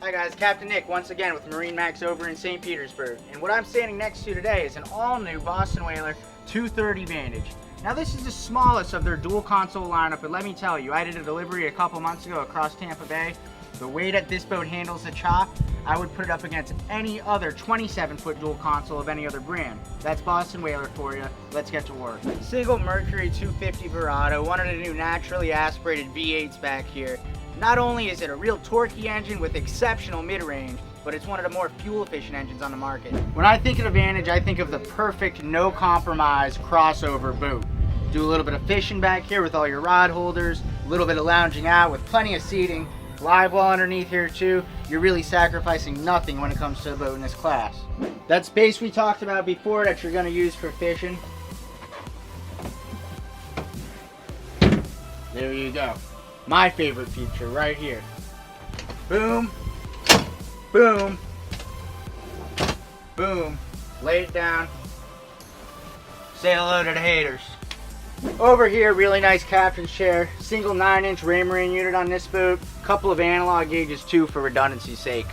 Hi guys, Captain Nick once again with MarineMax over in St. Petersburg. And what I'm standing next to today is an all-new Boston Whaler 230 Vantage. Now this is the smallest of their dual console lineup, but let me tell you, I did a delivery a couple months ago across Tampa Bay. The way that this boat handles the chop, I would put it up against any other 27-foot dual console of any other brand. That's Boston Whaler for you. Let's get to work. Single Mercury 250 Verado, one of the new naturally aspirated V8s back here. Not only is it a real torquey engine with exceptional mid-range, but it's one of the more fuel-efficient engines on the market. When I think of the Vantage, I think of the perfect, no-compromise crossover boat. Do a little bit of fishing back here with all your rod holders, a little bit of lounging out with plenty of seating, live well underneath here too. You're really sacrificing nothing when it comes to a boat in this class. That space we talked about before that you're going to use for fishing. There you go. My favorite feature right here. Boom, boom, boom. Lay it down. Say hello to the haters. Over here, really nice captain's chair. Single 9-inch Raymarine unit on this boat. Couple of analog gauges too for redundancy's sake.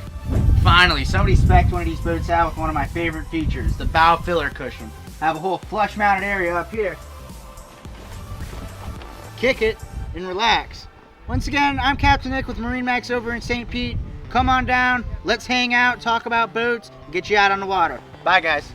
Finally, somebody spec'd one of these boats out with one of my favorite features, the bow filler cushion. Have a whole flush mounted area up here. Kick it and relax. Once again, I'm Captain Nick with MarineMax over in St. Pete. Come on down, let's hang out, talk about boats, and get you out on the water. Bye guys.